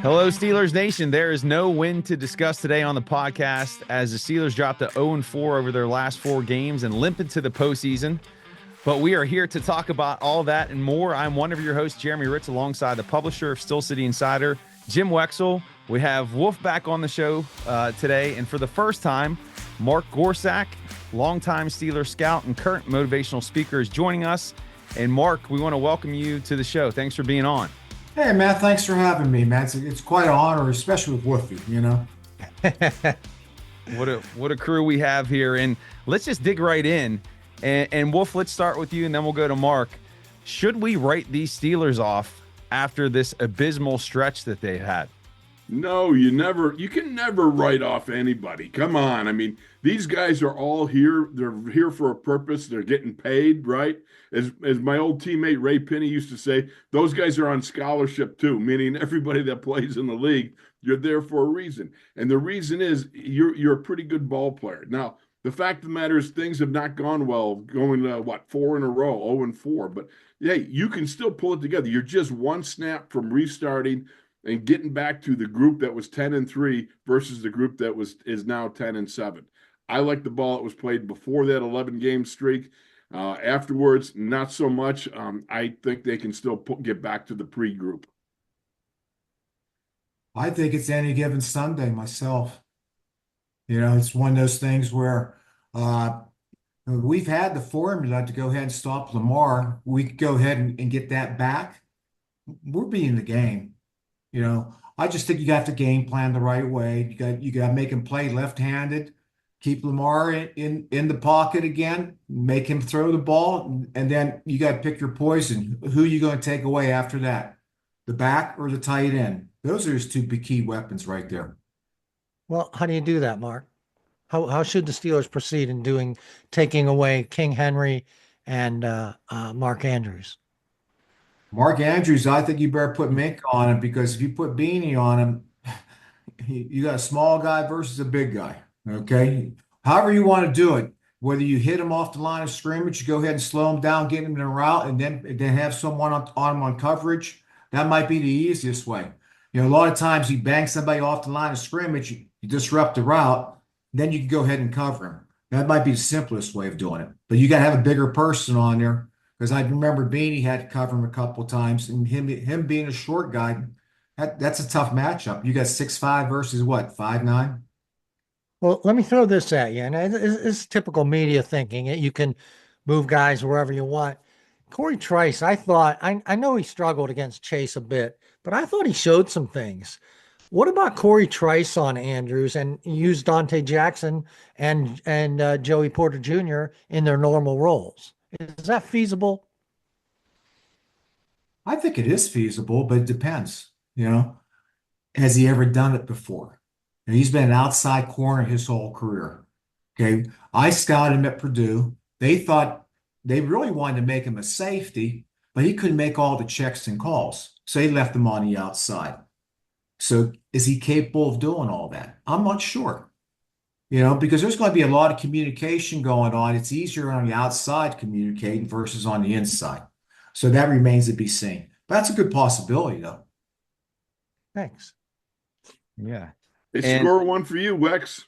Hello, Steelers Nation. There is no win to discuss today on the podcast as the Steelers dropped to 0-4 over their last 4 games and limp into the postseason. But we are here to talk about all that and more. I'm one of your hosts, Jeremy Ritz, alongside the publisher of Steel City Insider, Jim Wexell. We have Wolf back on the show today. And for the first time, Mark Gorscak, longtime Steelers scout and current motivational speaker, is joining us. And Mark, we want to welcome you to the show. Thanks for being on. Hey, Matt, thanks for having me, Matt. It's quite an honor, especially with Wolfie, you know. What a crew we have here. And let's just dig right in. And Wolf, let's start with you, and then we'll go to Mark. Should we write these Steelers off after this abysmal stretch that they had? No, you can never write off anybody. Come on. I mean, these guys are all here. They're here for a purpose. They're getting paid, right? As my old teammate Ray Pinney used to say, those guys are on scholarship too, meaning everybody that plays in the league, you're there for a reason. And the reason is you're a pretty good ball player. Now, the fact of the matter is things have not gone well, going 4 in a row, 0-4. But hey, you can still pull it together. You're just one snap from restarting and getting back to the group that was 10-3 versus the group that is now 10-7. I like the ball that was played before that 11-game streak. Afterwards, not so much. I think they can still get back to the pre-group. I think it's any given Sunday myself. You know, it's one of those things where we've had the formula to go ahead and stop Lamar. We could go ahead and get that back. We're beating the game. You know, I just think you got to game plan the right way. You got to make him play left-handed, keep Lamar in the pocket again, make him throw the ball, and then you got to pick your poison. Who are you going to take away after that? The back or the tight end? Those are his two key weapons right there. Well, how do you do that, Mark? How should the Steelers proceed in taking away King Henry and Mark Andrews? Mark Andrews, I think you better put Mink on him, because if you put Beanie on him, you got a small guy versus a big guy. Okay, however you want to do it, whether you hit him off the line of scrimmage, you go ahead and slow him down, get him in a route, and then have someone on him on coverage. That might be the easiest way. You know, a lot of times you bang somebody off the line of scrimmage, you disrupt the route, then you can go ahead and cover him. That might be the simplest way of doing it. But you got to have a bigger person on there, because I remember Beanie had to cover him a couple of times, and him being a short guy, that's a tough matchup. You got 6'5" versus what, 5'9"? Well, let me throw this at you, and it's typical media thinking. You can move guys wherever you want. Corey Trice, I know he struggled against Chase a bit, but I thought he showed some things. What about Corey Trice on Andrews, and use Dante Jackson and Joey Porter Jr. in their normal roles? Is that feasible? I think it is feasible, but it depends. You know, has he ever done it before? And he's been an outside corner his whole career. Okay, I scouted him at Purdue. They thought they really wanted to make him a safety, but he couldn't make all the checks and calls, so they left him on the outside. So is he capable of doing all that? I'm not sure. You know, because there's going to be a lot of communication going on. It's easier on the outside communicating versus on the inside. So that remains to be seen. But that's a good possibility, though. Thanks. Yeah. It's score one for you, Wex.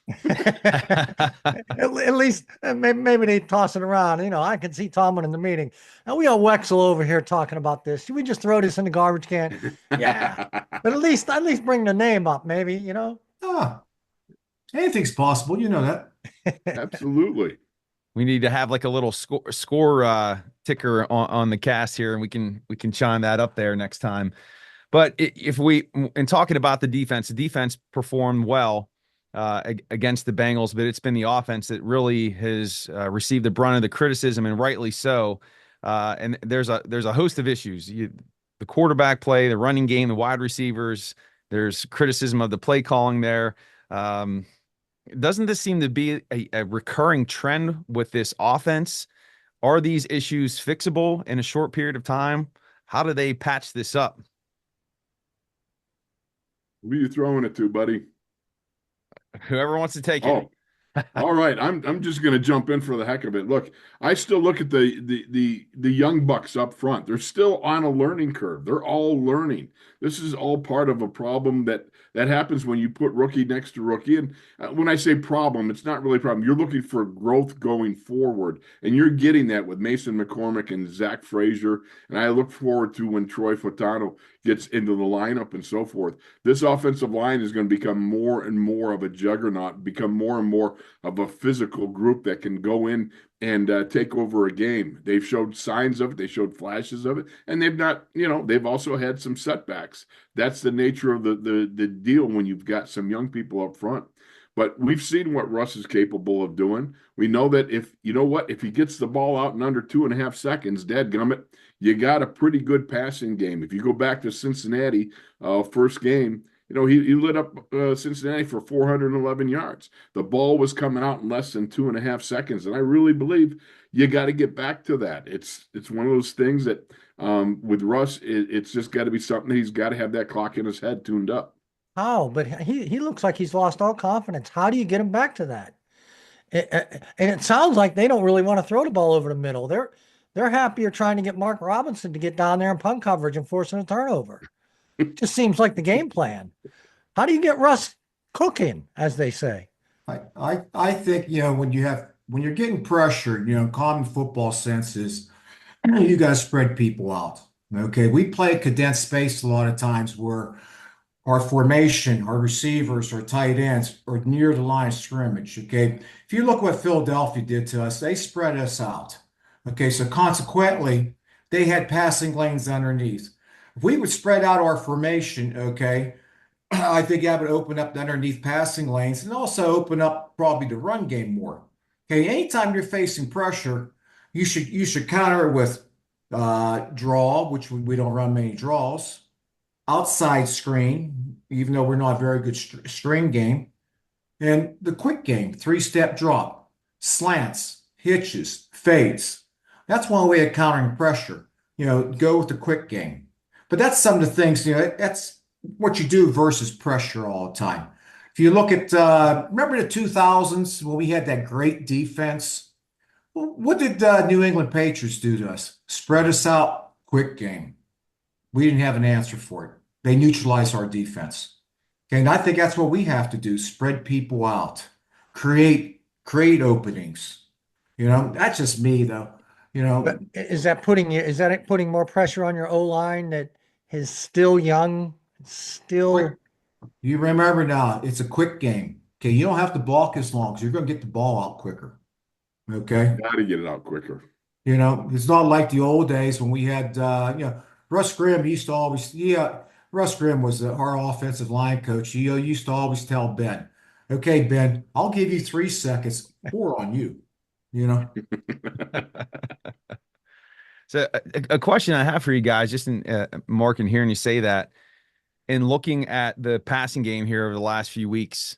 At least maybe they toss it around. You know, I can see Tomlin in the meeting. And we got Wexell over here talking about this. Should we just throw this in the garbage can? Yeah. But at least bring the name up, maybe, you know? Anything's possible. You know that. Absolutely. We need to have like a little score ticker on the cast here, and we can chime that up there next time. But if in talking about the defense performed well against the Bengals, but it's been the offense that really has received the brunt of the criticism, and rightly so. And there's a host of issues: the quarterback play, the running game, the wide receivers. There's criticism of the play calling there. Doesn't this seem to be a recurring trend with this offense? Are these issues fixable in a short period of time? How do they patch this up? Who are you throwing it to, buddy? Whoever wants to take it. All right, I'm just going to jump in for the heck of it. Look, I still look at the young bucks up front. They're still on a learning curve. They're all learning. This is all part of a problem that happens when you put rookie next to rookie. And when I say problem, it's not really a problem. You're looking for growth going forward, and you're getting that with Mason McCormick and Zach Frazier. And I look forward to when Troy Fotano gets into the lineup and so forth. This offensive line is going to become more and more of a juggernaut, become more and more of a physical group that can go in and take over a game. They've showed signs of it. They showed flashes of it, and they've not, they've also had some setbacks. That's the nature of the deal when you've got some young people up front. But we've seen what Russ is capable of doing. We know that if he gets the ball out in under 2.5 seconds, dadgummit, you got a pretty good passing game. If you go back to Cincinnati, first game, he lit up Cincinnati for 411 yards. The ball was coming out in less than 2.5 seconds, and I really believe you got to get back to that. It's one of those things that with Russ, it's just got to be something he's got to have that clock in his head tuned up. Oh, but he looks like he's lost all confidence. How do you get him back to that? And it sounds like they don't really want to throw the ball over the middle. They're happier trying to get Mark Robinson to get down there in punt coverage and forcing a turnover. It just seems like the game plan. How do you get Russ cooking, as they say? I think, when you're getting pressured, common football sense is you got to spread people out. Okay. We play condensed space a lot of times where our formation, our receivers, our tight ends are near the line of scrimmage. Okay. If you look what Philadelphia did to us, they spread us out. Okay. So consequently, they had passing lanes underneath. If we would spread out our formation, okay, I think that would open up the underneath passing lanes and also open up probably the run game more. Okay. Anytime you're facing pressure, you should counter it with draw, which we don't run many draws, outside screen, even though we're not a very good screen game, and the quick game, 3-step drop, slants, hitches, fades. That's one way of countering pressure. Go with the quick game. But that's some of the things, that's what you do versus pressure all the time. If you look at, remember the 2000s when we had that great defense? What did New England Patriots do to us? Spread us out, quick game. We didn't have an answer for it. They neutralized our defense. Okay, and I think that's what we have to do: spread people out, create openings. That's just me though. But is that putting more pressure on your O-line that is still young, still? You remember now, it's a quick game. Okay, you don't have to block as long because you're going to get the ball out quicker. Okay, Got to get it out quicker. It's not like the old days when we had, Russ Grimm used to always, Russ Grimm was our offensive line coach. He used to always tell Ben, okay, Ben, I'll give you 3 seconds, 4 on you, So a question I have for you guys, just in Mark, and hearing you say that, and looking at the passing game here over the last few weeks,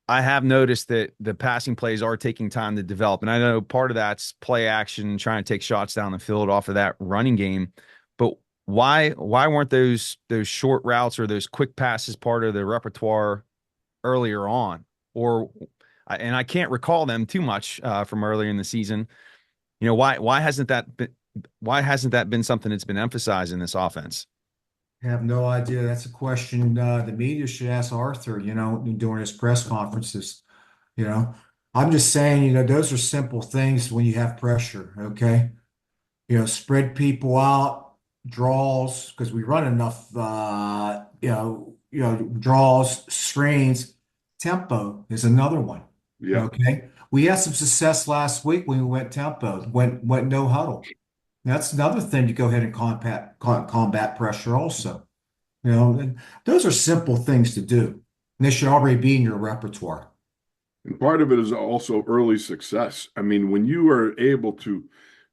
I have noticed that the passing plays are taking time to develop. And I know part of that's play action, trying to take shots down the field off of that running game. But why weren't those short routes or those quick passes part of the repertoire earlier on? And I can't recall them too much from earlier in the season. Why hasn't that been something that's been emphasized in this offense? I have no idea. That's a question the media should ask Arthur, during his press conferences. I'm just saying, those are simple things when you have pressure, okay? Spread people out, draws, because we run enough, draws, screens. Tempo is another one. Yeah. Okay. We had some success last week when we went tempo, went no huddle. That's another thing to go ahead and combat pressure also. And those are simple things to do. And they should already be in your repertoire. And part of it is also early success. I mean, when you are able to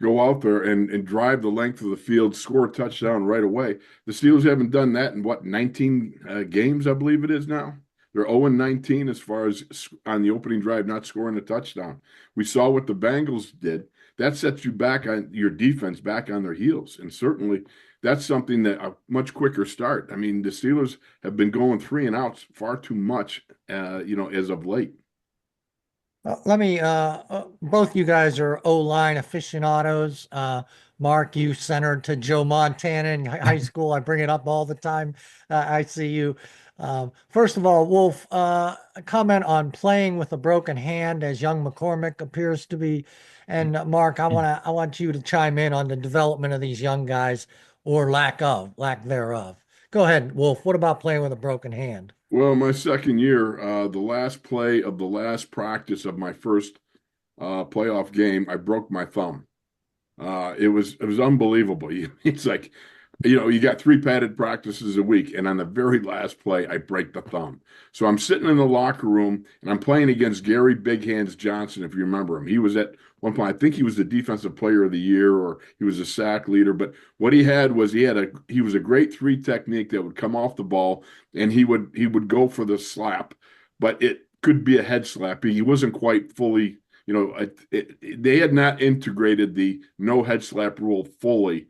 go out there and drive the length of the field, score a touchdown right away. The Steelers haven't done that in 19 games, I believe it is now. They're 0-19 as far as on the opening drive, not scoring a touchdown. We saw what the Bengals did. That sets you back on your defense, back on their heels. And certainly that's something that a much quicker start. I mean, the Steelers have been going 3 and outs far too much, as of late. Let me, both you guys are O-line aficionados. Mark, you centered to Joe Montana in high school. I bring it up all the time. I see you. First of all, Wolf, comment on playing with a broken hand as young McCormick appears to be. And Mark, I want you to chime in on the development of these young guys or lack thereof. Go ahead, Wolf. What about playing with a broken hand? Well, my second year, the last play of the last practice of my first playoff game, I broke my thumb. It was unbelievable. It's like, you got 3 padded practices a week, and on the very last play, I break the thumb. So I'm sitting in the locker room, and I'm playing against Gary Big Hands Johnson, if you remember him. He was at one point, I think he was the defensive player of the year, or he was a sack leader. But what he had was he was a great 3 technique that would come off the ball, and he would go for the slap, but it could be a head slap. He wasn't quite fully. They had not integrated the no head slap rule fully.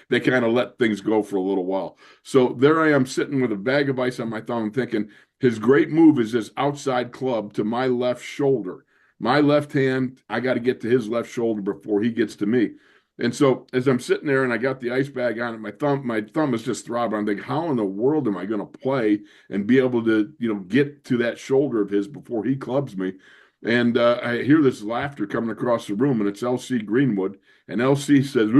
They kind of let things go for a little while. So there I am sitting with a bag of ice on my thumb thinking his great move is this outside club to my left shoulder. My left hand, I got to get to his left shoulder before he gets to me. And so as I'm sitting there and I got the ice bag on it, my thumb is just throbbing. I'm thinking, how in the world am I going to play and be able to, get to that shoulder of his before he clubs me? And I hear this laughter coming across the room, and it's LC Greenwood. And LC says,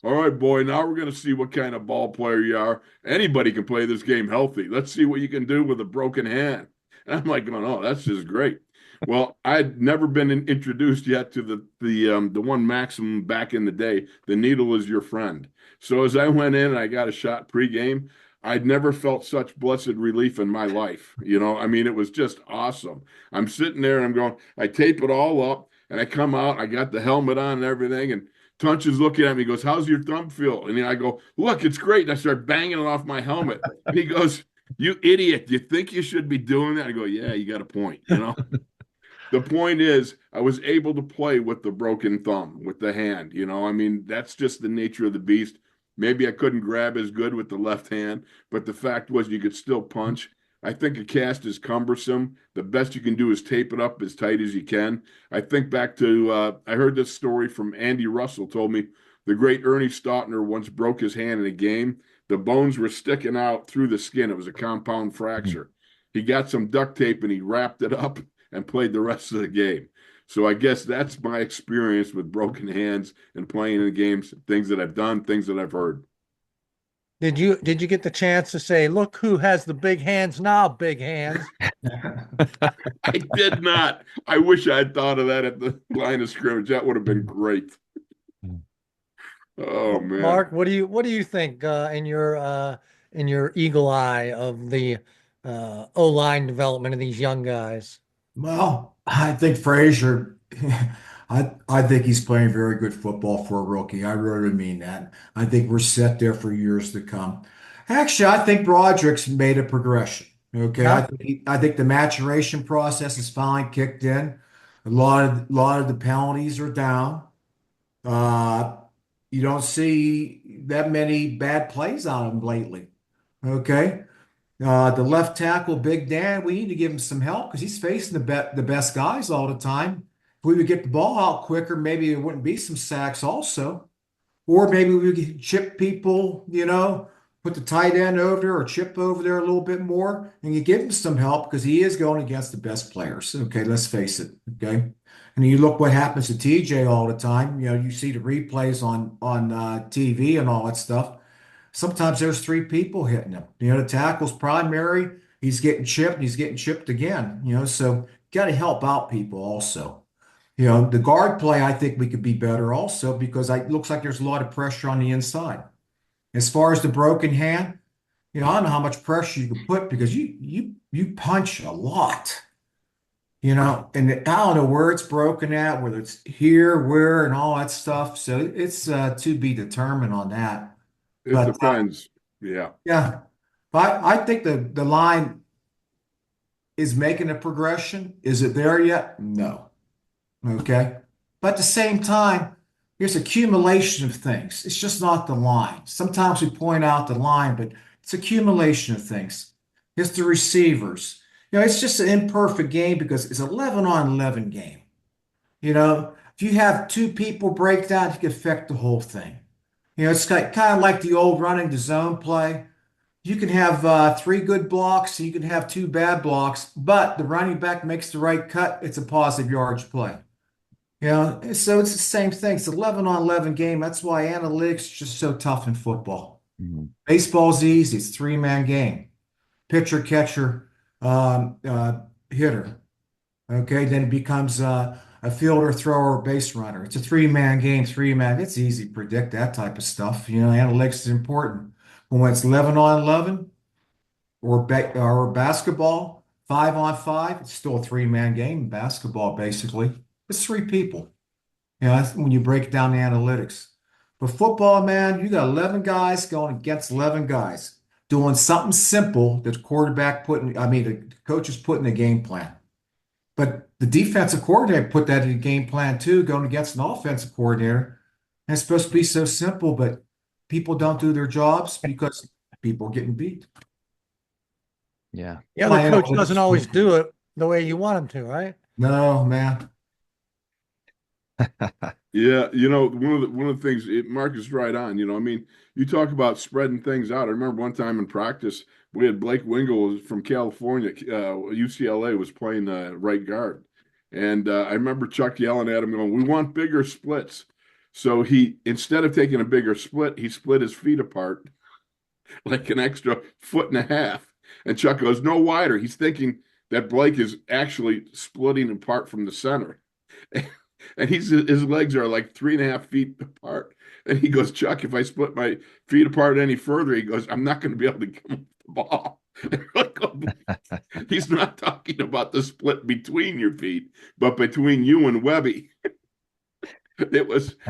all right, boy, now we're going to see what kind of ball player you are. Anybody can play this game healthy. Let's see what you can do with a broken hand. And I'm like going, oh, that's just great. Well, I'd never been introduced yet to the one maxim back in the day, the needle is your friend. So as I went in and I got a shot pregame, I'd never felt such blessed relief in my life. It was just awesome. I'm sitting there and I'm going, I tape it all up and I come out, I got the helmet on and everything. And Tunch is looking at me, he goes, how's your thumb feel? And I go, look, it's great. And I start banging it off my helmet. And he goes, you idiot, do you think you should be doing that? I go, yeah, you got a point, The point is, I was able to play with the broken thumb, with the hand, that's just the nature of the beast. Maybe I couldn't grab as good with the left hand, but the fact was you could still punch. I think a cast is cumbersome. The best you can do is tape it up as tight as you can. I think back to, I heard this story from Andy Russell told me the great Ernie Stautner once broke his hand in a game. The bones were sticking out through the skin. It was a compound fracture. He got some duct tape and he wrapped it up and played the rest of the game. So I guess that's my experience with broken hands and playing in the games, things that I've done, things that I've heard. Did you get the chance to say, look who has the big hands now, big hands? I did not. I wish I had thought of that at the line of scrimmage. That would have been great. Oh man. Mark, what do you think in your eagle eye of the O-line development of these young guys? Well, I think Frazier, I think he's playing very good football for a rookie. I really mean that. I think we're set there for years to come. Actually, I think Broderick's made a progression. Okay, Yeah. I think the maturation process is finally kicked in. A lot of the penalties are down. Uh, you don't see that many bad plays on him lately. Okay. The left tackle, Big Dan, we need to give him some help because he's facing the best guys all the time. If we would get the ball out quicker, maybe there wouldn't be some sacks also. Or maybe we could chip people, put the tight end over there or chip over there a little bit more. And you give him some help because he is going against the best players. Okay, let's face it. Okay. And you look what happens to TJ all the time. You see the replays on TV and all that stuff. Sometimes there's 3 people hitting him. The tackle's primary. He's getting chipped. And he's getting chipped again. So got to help out people also. The guard play, I think we could be better also because it looks like there's a lot of pressure on the inside. As far as the broken hand, I don't know how much pressure you can put because you punch a lot. And I don't know where it's broken at, whether it's here, where, and all that stuff. So it's to be determined on that. It depends. Yeah. Yeah. But I think the line is making a progression. Is it there yet? No. Okay. But at the same time, there's accumulation of things. It's just not the line. Sometimes we point out the line, but it's accumulation of things. It's the receivers. It's just an imperfect game because it's 11 on 11 game. If you have two people break down, you can affect the whole thing. It's kind of like the old running the zone play. You can have three good blocks, you can have two bad blocks, but the running back makes the right cut. It's a positive yardage play. So it's the same thing. It's 11 on 11 game. That's why analytics is just so tough in football. Baseball's easy. It's a three-man game. Pitcher, catcher, hitter. Okay, then it becomes a fielder, thrower, base runner. It's a three-man game, three-man. It's easy to predict that type of stuff. Analytics is important. But when it's 11 on 11 or basketball, 5 on 5, it's still a three-man game in basketball, basically. It's three people. That's when you break down the analytics. But football, man, you got 11 guys going against 11 guys doing something simple that the coach is putting a game plan. But the defensive coordinator put that in the game plan too, going against an offensive coordinator. And it's supposed to be so simple, but people don't do their jobs because people are getting beat. Yeah, the coach doesn't always do it the way you want him to, right? No, man. Yeah, one of the things Mark is right on. You talk about spreading things out. I remember one time in practice we had Blake Wingo from California, UCLA was playing right guard, and I remember Chuck yelling at him, going, "We want bigger splits." So he, instead of taking a bigger split, he split his feet apart like an extra 1.5 feet, and Chuck goes, "No wider." He's thinking that Blake is actually splitting apart from the center. And his legs are like 3.5 feet apart. And he goes, "Chuck, if I split my feet apart any further," he goes, "I'm not going to be able to come up the ball." Like, oh, he's not talking about the split between your feet, but between you and Webby.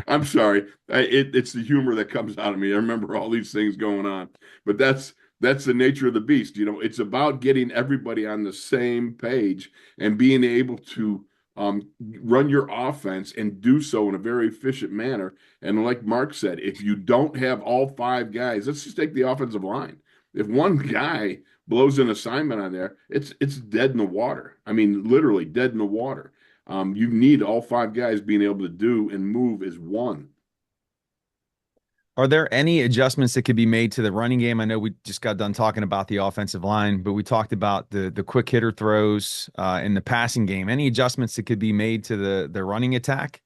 I'm sorry. It's the humor that comes out of me. I remember all these things going on, but that's the nature of the beast. It's about getting everybody on the same page and being able to run your offense and do so in a very efficient manner. And like Mark said, if you don't have all 5 guys, let's just take the offensive line. If one guy blows an assignment on there, it's dead in the water. I mean, literally dead in the water. You need all 5 guys being able to do and move as one. Are there any adjustments that could be made to the running game? I know we just got done talking about the offensive line, but we talked about the quick hitter throws in the passing game. Any adjustments that could be made to the running attack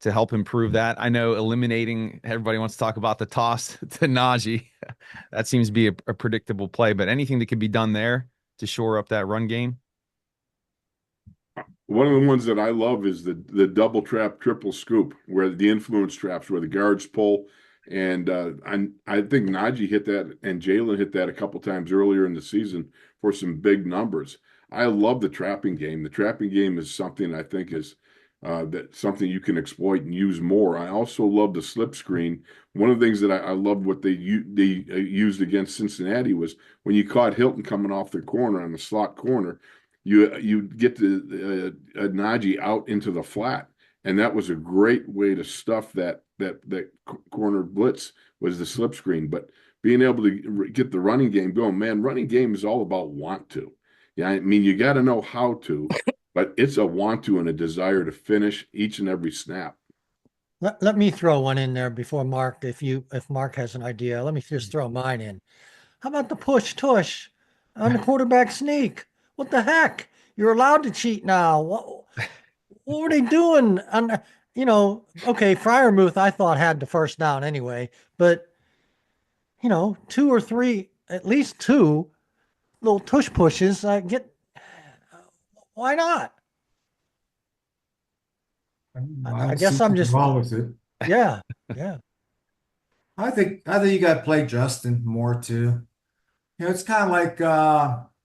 to help improve that? I know everybody wants to talk about the toss to Najee. That seems to be a predictable play, but anything that could be done there to shore up that run game? One of the ones that I love is the double trap, triple scoop, where the influence traps, where the guards pull. And I think Najee hit that and Jalen hit that a couple times earlier in the season for some big numbers. I love the trapping game. The trapping game is something I think is something you can exploit and use more. I also love the slip screen. One of the things that I loved what they used against Cincinnati was when you caught Hilton coming off the corner on the slot corner, you get the Najee out into the flat. And that was a great way to stuff that corner blitz was the slip screen. But being able to get the running game going, man, running game is all about want to. Yeah, I mean, you got to know how to, but it's a want to and a desire to finish each and every snap. Let me throw one in there before Mark, if Mark has an idea. Let me just throw mine in. How about the push tush on the quarterback sneak? What the heck? You're allowed to cheat now. What were they doing? Okay, Freiermuth, I thought, had the first down anyway, but 2 or 3, at least 2 little tush pushes. Why not? I guess I'm just wrong with it. Yeah. I think you got to play Justin more too. It's kind of like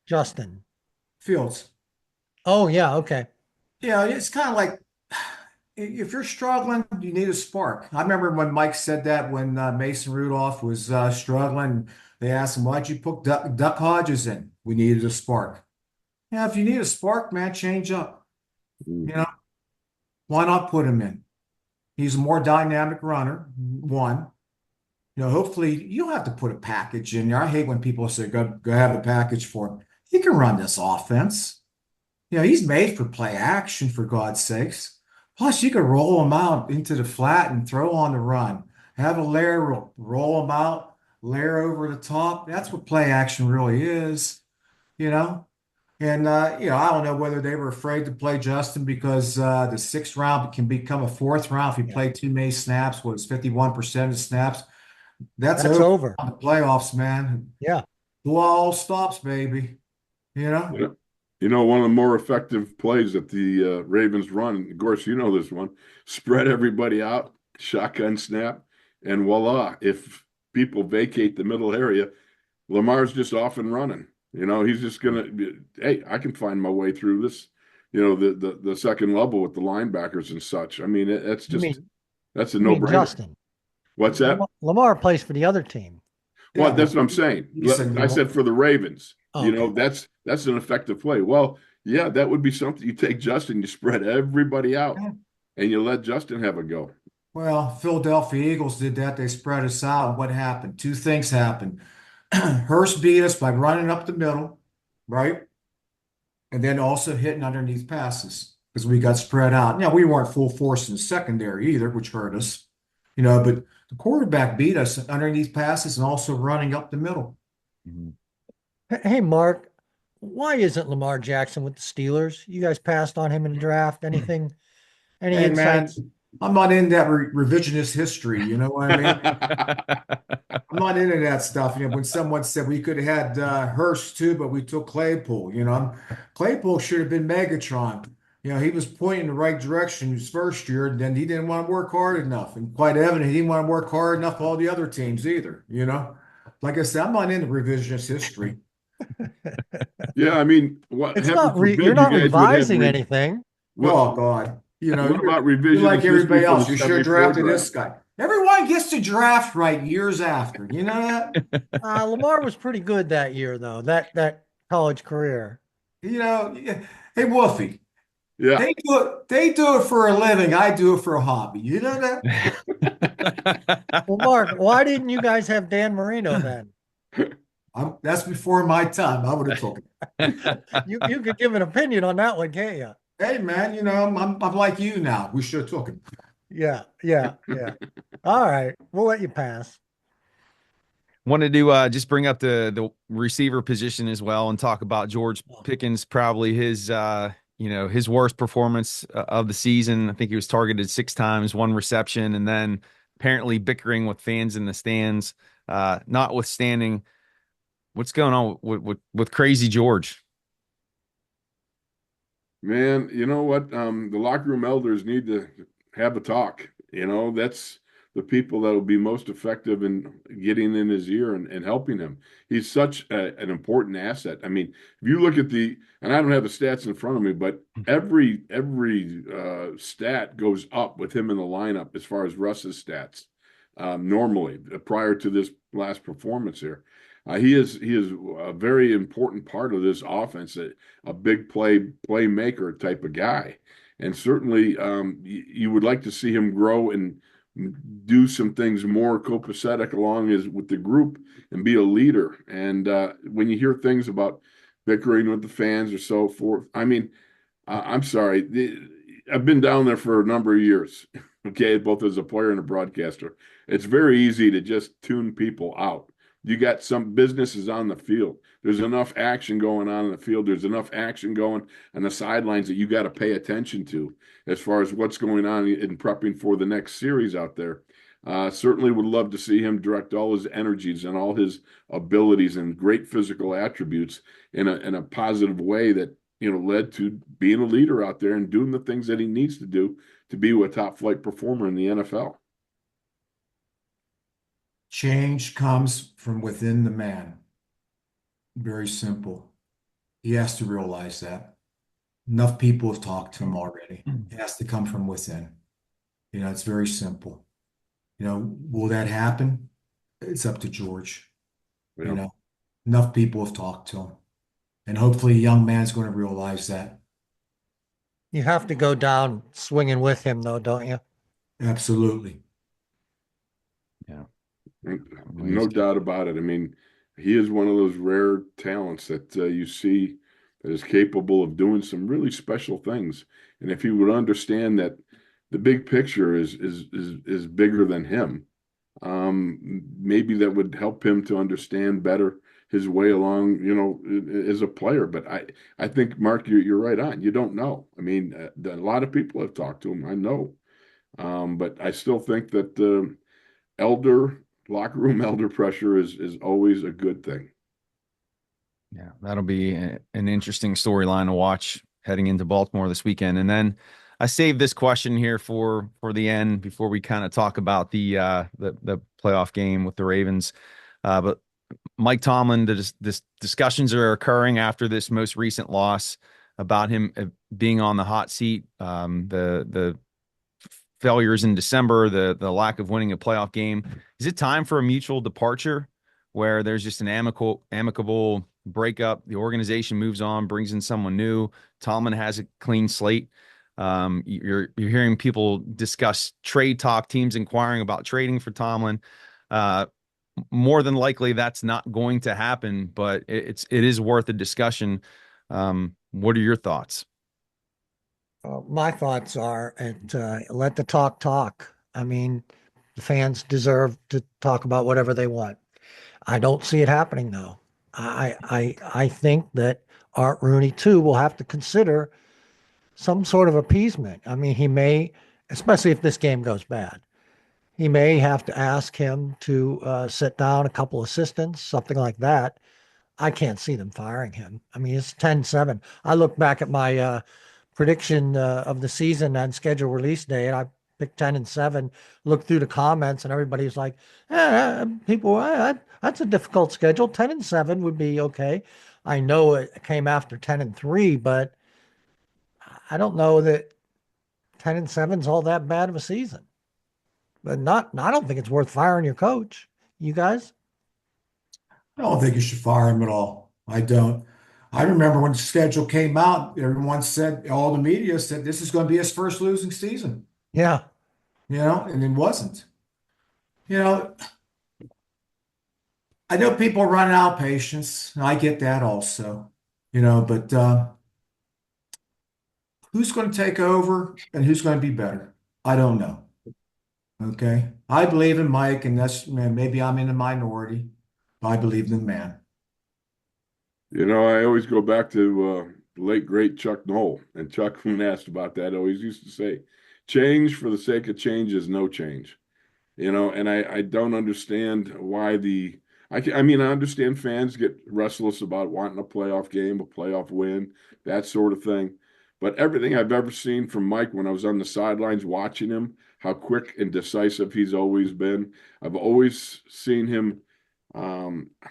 Justin Fields. Oh yeah, okay. It's kind of like if you're struggling, you need a spark. I remember when Mike said that when Mason Rudolph was struggling. They asked him, "Why'd you put Duck Hodges in?" We needed a spark. If you need a spark, man, change up. Why not put him in? He's a more dynamic runner. One, hopefully you don't have to put a package in there. I hate when people say, "Go have a package for him." he can run this offense. He's made for play action, for God's sakes. Plus, you can roll him out into the flat and throw on the run. Have a layer, roll him out, layer over the top. That's what play action really is, you know. And I don't know whether they were afraid to play Justin because the sixth round can become a fourth round if he played too many snaps. Was 51% of snaps? That's over. On the playoffs, man. Yeah. The all stops, baby. Yeah. One of the more effective plays that the Ravens run, of course, you know this one, spread everybody out, shotgun snap, and voila. If people vacate the middle area, Lamar's just off and running. He's just going to, hey, I can find my way through this, the second level with the linebackers and such. I mean, that's a no-brainer. Justin. What's that? Lamar plays for the other team. Well, that's what I'm saying. I said for the Ravens. Okay. That's an effective play. Well, yeah, that would be something. You take Justin, you spread everybody out, and you let Justin have a go. Well, Philadelphia Eagles did that. They spread us out. And what happened? Two things happened. Hurst beat us by running up the middle, right? And then also hitting underneath passes because we got spread out. Now, we weren't full force in the secondary either, which hurt us, but the quarterback beat us underneath passes and also running up the middle. Mm-hmm. Hey, Mark, why isn't Lamar Jackson with the Steelers? You guys passed on him in the draft. Anything? Any insights? Man, I'm not in that revisionist history. You know what I mean? I'm not into that stuff. When someone said we could have had Hurst too, but we took Claypool. Claypool should have been Megatron. He was pointing in the right direction his first year, and then he didn't want to work hard enough. And quite evident, he didn't want to work hard enough for all the other teams either. Like I said, I'm not into revisionist history. Yeah, I mean, it's not you're not revising anything. Oh God, what about revision? Like everybody else, you should have drafted this guy. Everyone gets to draft right years after. You know that? Lamar was pretty good that year, though. That college career. Hey Wolfie. Yeah. They do it for a living. I do it for a hobby. You know that? Well, Mark, why didn't you guys have Dan Marino then? That's before my time. I would have took it. You could give an opinion on that one, can't you? Hey, man, I'm like you now. We should have took him. Yeah. All right. We'll let you pass. Wanted to just bring up the receiver position as well and talk about George Pickens, probably his his worst performance of the season. I think he was targeted 6 times, 1 reception, and then apparently bickering with fans in the stands. Notwithstanding, what's going on with Crazy George? Man, you know what? The locker room elders need to have a talk. That's the people that will be most effective in getting in his ear and helping him. He's such an important asset. I mean, if you look at and I don't have the stats in front of me, but every stat goes up with him in the lineup as far as Russ's stats. Normally, prior to this last performance here, he is a very important part of this offense, a big playmaker type of guy, and certainly you would like to see him grow and do some things more copacetic with the group and be a leader. And when you hear things about bickering with the fans or so forth, I mean, I'm sorry, I've been down there for a number of years. Okay, both as a player and a broadcaster, it's very easy to just tune people out. You got some businesses on the field. There's enough action going on in the field. There's enough action going on the sidelines that you got to pay attention to as far as what's going on in prepping for the next series out there. Certainly would love to see him direct all his energies and all his abilities and great physical attributes in a positive way that led to being a leader out there and doing the things that he needs to do to be a top flight performer in the NFL. Change comes from within the man. Very simple. He has to realize that. Enough people have talked to him already. It has to come from within. It's very simple. Will that happen? It's up to George. Yeah. Enough people have talked to him. And hopefully a young man's going to realize that. You have to go down swinging with him, though, don't you? Absolutely. Yeah. No doubt about it. I mean, he is one of those rare talents that you see that is capable of doing some really special things. And if he would understand that the big picture is bigger than him, maybe that would help him to understand better his way along, as a player. But I think, Mark, you're right on. You don't know. I mean, a lot of people have talked to him. I know, but I still think that locker room elder pressure is always a good thing. Yeah, that'll be an interesting storyline to watch heading into Baltimore this weekend. And then I saved this question here for the end before we kind of talk about the playoff game with the Ravens. But Mike Tomlin, this discussions are occurring after this most recent loss about him being on the hot seat. The failures in December, the lack of winning a playoff game. Is it time for a mutual departure where there's just an amicable breakup? The organization moves on, brings in someone new. Tomlin has a clean slate. You're hearing people discuss trade talk, teams inquiring about trading for Tomlin. More than likely that's not going to happen, but it is worth a discussion. What are your thoughts? My thoughts are, let the talk. I mean, the fans deserve to talk about whatever they want. I don't see it happening though. I think that Art Rooney too will have to consider some sort of appeasement. I mean, he may, especially if this game goes bad, he may have to ask him to sit down a couple assistants, something like that. I can't see them firing him. I mean, it's 10-7. I look back at my prediction of the season on schedule release day, and I picked 10-7, looked through the comments, and everybody's like, people, that's a difficult schedule. 10-7 would be okay. I know it came after 10-3, but I don't know that 10-7 is all that bad of a season. But I don't think it's worth firing your coach. You guys? I don't think you should fire him at all. I don't. I remember when the schedule came out, everyone said, all the media said this is going to be his first losing season. Yeah. And it wasn't. I know people are running out of patience. And I get that also. But who's going to take over and who's going to be better? I don't know. Okay. I believe in Mike, and maybe I'm in the minority, but I believe in the man. I always go back to the late, great Chuck Noll. And Chuck, when asked about that, always used to say, change for the sake of change is no change. And I don't understand why I understand fans get restless about wanting a playoff game, a playoff win, that sort of thing. But everything I've ever seen from Mike when I was on the sidelines watching him, how quick and decisive he's always been. I've always seen him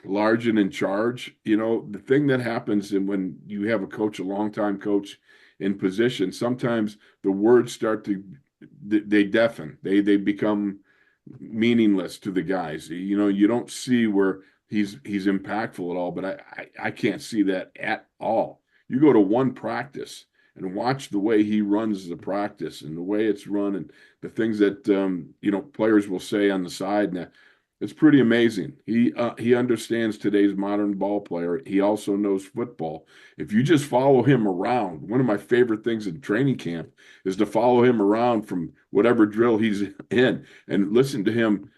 large and in charge. The thing that happens when you have a coach, a longtime coach in position, sometimes the words they deafen. They become meaningless to the guys. You don't see where he's impactful at all, but I can't see that at all. You go to one practice and watch the way he runs the practice and the way it's run and the things that players will say on the side. Now, it's pretty amazing. He understands today's modern ball player. He also knows football. If you just follow him around, one of my favorite things in training camp is to follow him around from whatever drill he's in and listen to him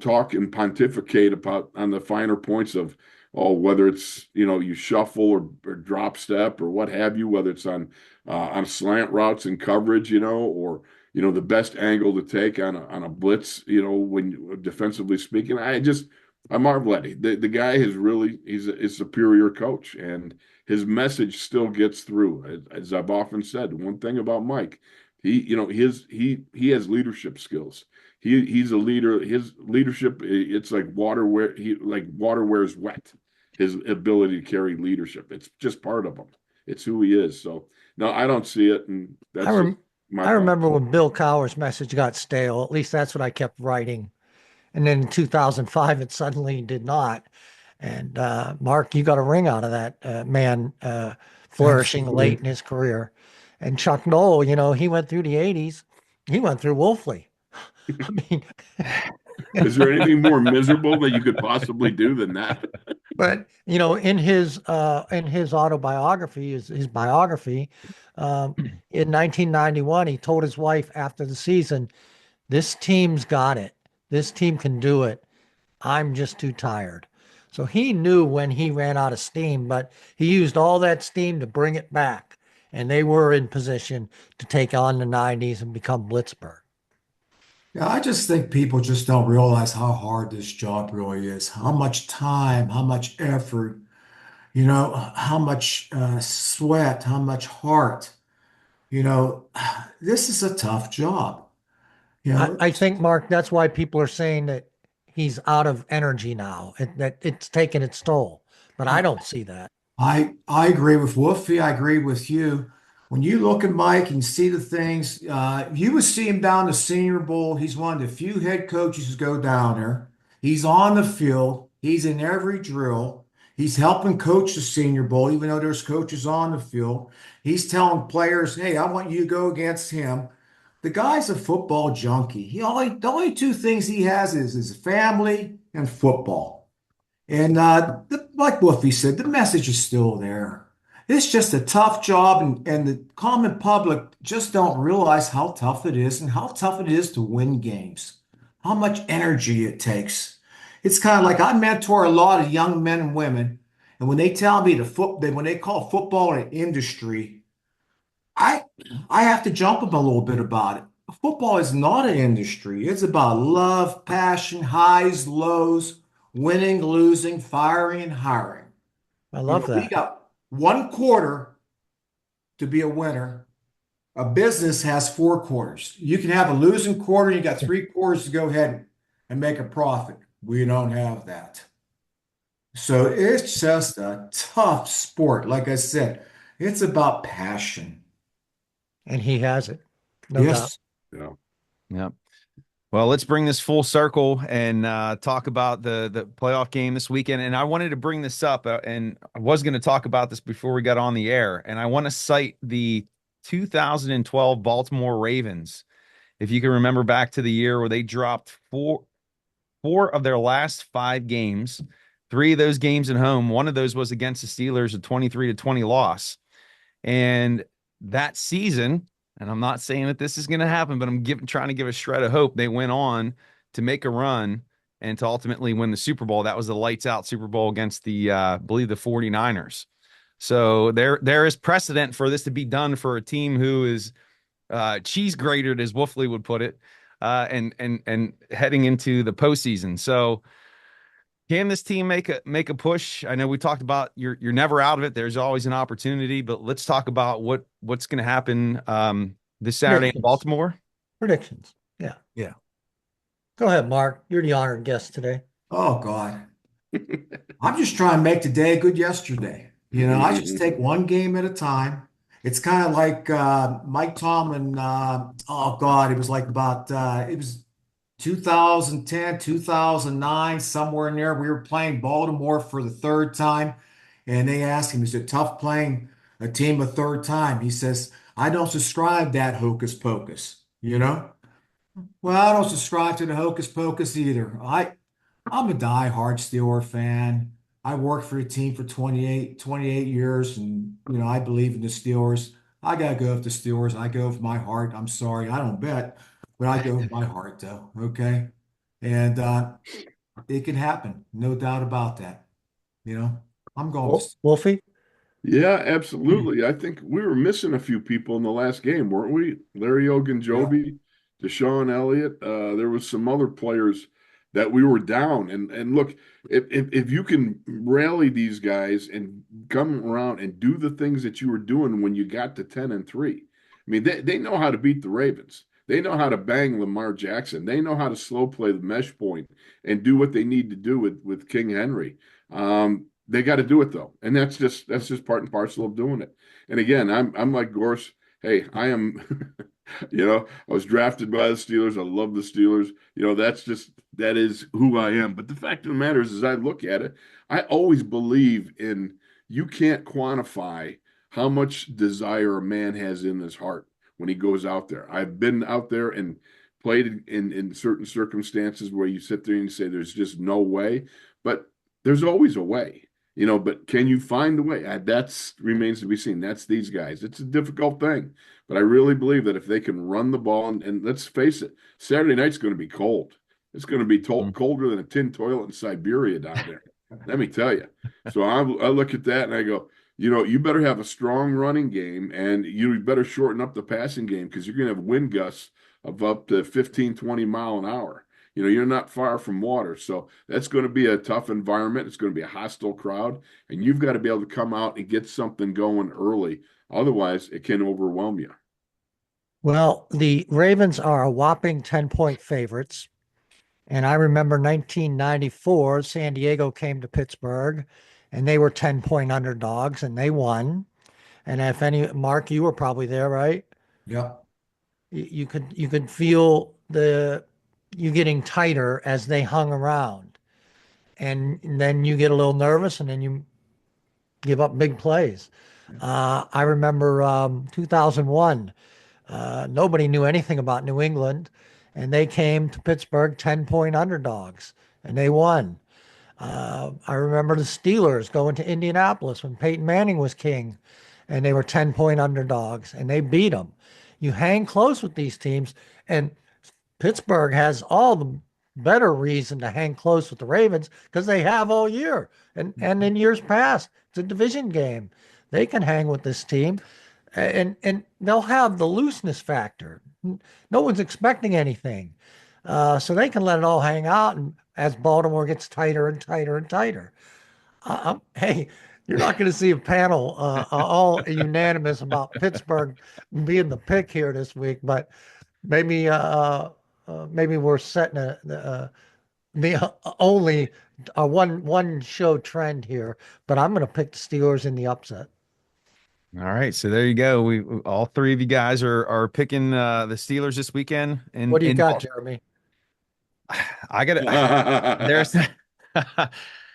talk and pontificate on the finer points of whether it's you shuffle or drop step or what have you, whether it's on slant routes and coverage, or the best angle to take on a blitz, when defensively speaking. I marvel at it. The guy he's a superior coach, and his message still gets through. As I've often said, one thing about Mike, he has leadership skills. He's a leader. His leadership, it's like water wears wet. His ability to carry leadership, it's just part of him. It's who he is. So no, I don't see it, and that's I remember when Bill Cowher's message got stale. At least that's what I kept writing. And then in 2005, it suddenly did not. And Mark, you got a ring out of that man flourishing Absolutely. late in his career. And Chuck Noll, he went through the 80s. He went through Wolfley. I mean, is there anything more miserable that you could possibly do than that? But in his autobiography, his biography, in 1991, he told his wife after the season, "This team's got it. This team can do it. I'm just too tired." So he knew when he ran out of steam, but he used all that steam to bring it back, and they were in position to take on the '90s and become Blitzburg. Yeah, I just think people just don't realize how hard this job really is, how much time, how much effort, how much sweat, how much heart. You know, this is a tough job. You I, know, I think, Mark, that's why people are saying that he's out of energy now, that it's taken its toll. But I don't see that. I agree with Wolfie. I agree with you. When you look at Mike and see the things, you would see him down the Senior Bowl. He's one of the few head coaches who go down there. He's on the field. He's in every drill. He's helping coach the Senior Bowl, even though there's coaches on the field. He's telling players, "Hey, I want you to go against him." The guy's a football junkie. The only two things he has is his family and football. And like Wolfie said, the message is still there. It's just a tough job, and the common public just don't realize how tough it is and how tough it is to win games, how much energy it takes. It's kind of like I mentor a lot of young men and women, and when they tell me when they call football an industry, I I have to jump them a little bit about it. Football is not an industry. It's about love, passion, highs, lows, winning, losing, firing, and hiring. I love We that. got 1 quarter to be a winner. A business has 4 quarters. You can have a losing quarter, you got 3 quarters to go ahead and make a profit. We don't have that. So it's just a tough sport. Like I said, it's about passion. And he has it. No doubt. Yes. Yeah. Yeah. Well, let's bring this full circle and talk about the playoff game this weekend. And I wanted to bring this up, and I was going to talk about this before we got on the air. And I want to cite the 2012 Baltimore Ravens. If you can remember back to the year where they dropped four of their last 5 games, 3 of those games at home. One of those was against the Steelers, a 23-20 loss. And that season, and I'm not saying that this is going to happen, but I'm trying to give a shred of hope. They went on to make a run and to ultimately win the Super Bowl. That was the lights out Super Bowl against I believe the 49ers. So there is precedent for this to be done for a team who is cheese grated, as Wolfley would put it, and heading into the postseason. So can this team make a push? I know we talked about you're never out of it. There's always an opportunity, but let's talk about what's going to happen this Saturday in Baltimore. Predictions. Yeah. Yeah. Go ahead, Mark. You're the honored guest today. Oh, God. I'm just trying to make today a good yesterday. I just take one game at a time. It's kind of like Mike Tomlin. Oh, God, it was like it was 2010, 2009, somewhere in there. We were playing Baltimore for the third time, and they asked him, "Is it tough playing a team a third time?" He says, "I don't subscribe that hocus pocus, you know?" Well, I don't subscribe to the hocus pocus either. I'm a diehard Steeler fan. I worked for the team for 28 years, and I believe in the Steelers. I gotta go with the Steelers. I go with my heart. I'm sorry, I don't bet, but I go with my heart though. Okay, and it can happen, no doubt about that. I'm going with. Wolfie? Yeah, absolutely. I think we were missing a few people in the last game, weren't we? Larry Yeah. Ogunjobi, Deshaun Elliott. There was some other players that we were down. And look, if you can rally these guys and come around and do the things that you were doing when you got to 10-3, I mean, they know how to beat the Ravens. They know how to bang Lamar Jackson. They know how to slow play the mesh point and do what they need to do with King Henry. They got to do it though, and that's just part and parcel of doing it. And again, I'm like Gorse. Hey, I am. I was drafted by the Steelers. I love the Steelers. That is who I am. But the fact of the matter is, as I look at it, I always believe in you can't quantify how much desire a man has in his heart when he goes out there. I've been out there and played in certain circumstances where you sit there and you say there's just no way. But there's always a way, but can you find the way? That's remains to be seen. That's these guys. It's a difficult thing, but I really believe that if they can run the ball, and let's face it, Saturday night's going to be cold. It's going to be colder than a tin toilet in Siberia down there. Let me tell you. So I look at that and I go, you better have a strong running game, and you better shorten up the passing game, because you're going to have wind gusts of up to 15, 20 mile an hour. You're not far from water. So that's going to be a tough environment. It's going to be a hostile crowd, and you've got to be able to come out and get something going early. Otherwise, it can overwhelm you. Well, the Ravens are a whopping 10-point favorites. And I remember 1994, San Diego came to Pittsburgh, and they were 10-point underdogs, and they won. And Mark, you were probably there, right? Yeah. You could feel you getting tighter as they hung around, and then you get a little nervous, and then you give up big plays. I remember 2001. Nobody knew anything about New England, and they came to Pittsburgh 10-point underdogs, and they won. I remember the Steelers going to Indianapolis when Peyton Manning was king, and they were 10-point underdogs, and they beat them. You hang close with these teams, and Pittsburgh has all the better reason to hang close with the Ravens because they have all year. And in years past, it's a division game. They can hang with this team, and they'll have the looseness factor. No one's expecting anything. So they can let it all hang out, and as Baltimore gets tighter and tighter and tighter. Hey, you're not going to see a panel all unanimous about Pittsburgh being the pick here this week, but maybe we're setting the only one show trend here. But I'm going to pick the Steelers in the upset. All right, so there you go. We all three of you guys are picking the Steelers this weekend. And what do you got, Jeremy? I got it. There's.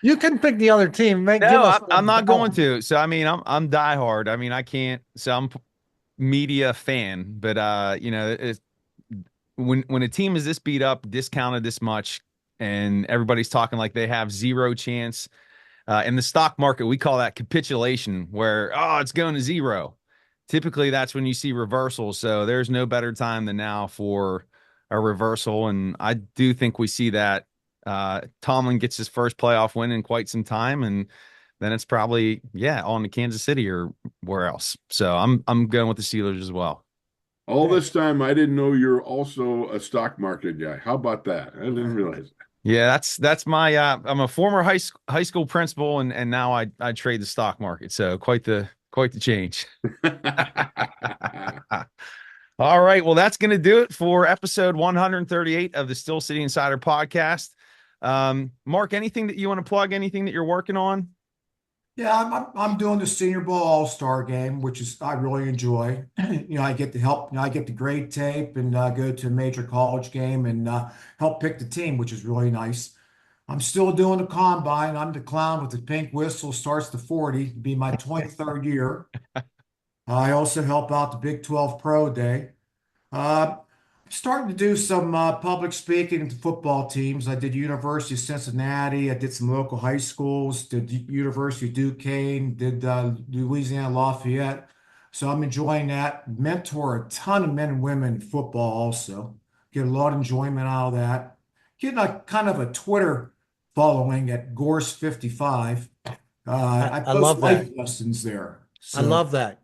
You can pick the other team. No, I'm not going to. So I mean, I'm diehard. I mean, I can't. So I'm media fan, but it's, when a team is this beat up, discounted this much, and everybody's talking like they have zero chance. In the stock market, we call that capitulation, where, it's going to zero. Typically, that's when you see reversals. So there's no better time than now for a reversal. And I do think we see that. Tomlin gets his first playoff win in quite some time, and then it's probably, on to Kansas City or where else. So I'm going with the Steelers as well. All this time, I didn't know you're also a stock market guy. How about that? I didn't realize that. Yeah, that's my I'm a former high school principal, and now I trade the stock market. So quite the change. All right, well, that's going to do it for episode 138 of the Steel City Insider Podcast. Mark, anything that you want to plug? Anything that you're working on? Yeah, I'm doing the Senior Bowl All-Star game, which I really enjoy. I get to help. I get to grade tape and go to a major college game and help pick the team, which is really nice. I'm still doing the combine. I'm the clown with the pink whistle. Starts the 40. It'll be my 23rd year. I also help out the Big 12 Pro Day. Starting to do some public speaking to football teams. I did University of Cincinnati. I did some local high schools. Did University of Duquesne. Did Louisiana Lafayette. So I'm enjoying that. Mentor a ton of men and women in football also. Get a lot of enjoyment out of that. Getting a kind of a Twitter following at Gorse55. I post love life that. lessons there. I love that.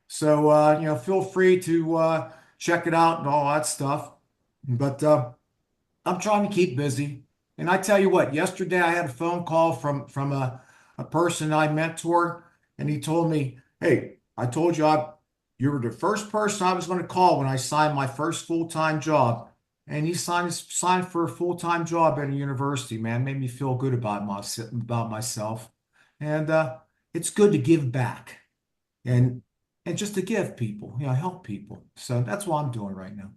So feel free to check it out and all that stuff. But I'm trying to keep busy. And I tell you what, yesterday I had a phone call from a person I mentor, and he told me, "Hey, I told you you were the first person I was going to call when I signed my first full-time job." And he signed for a full-time job at a university, man. Made me feel good about myself. And it's good to give back. And just to give people, help people. So that's what I'm doing right now.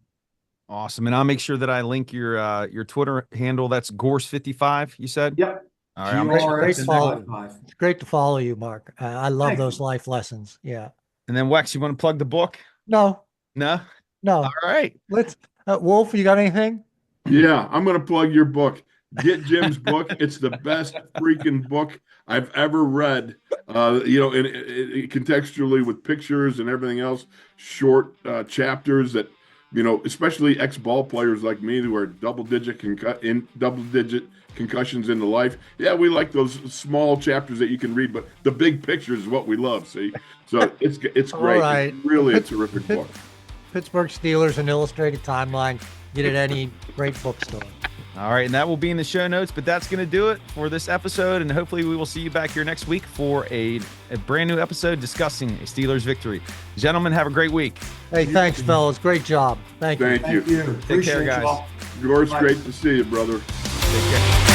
Awesome. And I'll make sure that I link your Twitter handle. That's Gorse55, you said? Yep. All right. It's great to follow you, Mark. I love those life lessons. Yeah. And then Wex, you want to plug the book? No. No? No. All right. Let's Wolf, you got anything? Yeah, I'm going to plug your book, get Jim's book. It's the best freaking book I've ever read. Contextually with pictures and everything else, short chapters that, especially ex-ball players like me who are double-digit concussions into life. Yeah, we like those small chapters that you can read, but the big picture is what we love. See, so it's great. Right. It's really a terrific book. Pittsburgh Steelers, an illustrated timeline. Get it at any great bookstore. All right, and that will be in the show notes, but that's going to do it for this episode, and hopefully we will see you back here next week for a brand new episode discussing a Steelers victory. Gentlemen, have a great week. Hey, thanks, fellas. Great job. Thank you. Thank you. Take care, guys. y'all. Yours, great to see you, brother. Take care.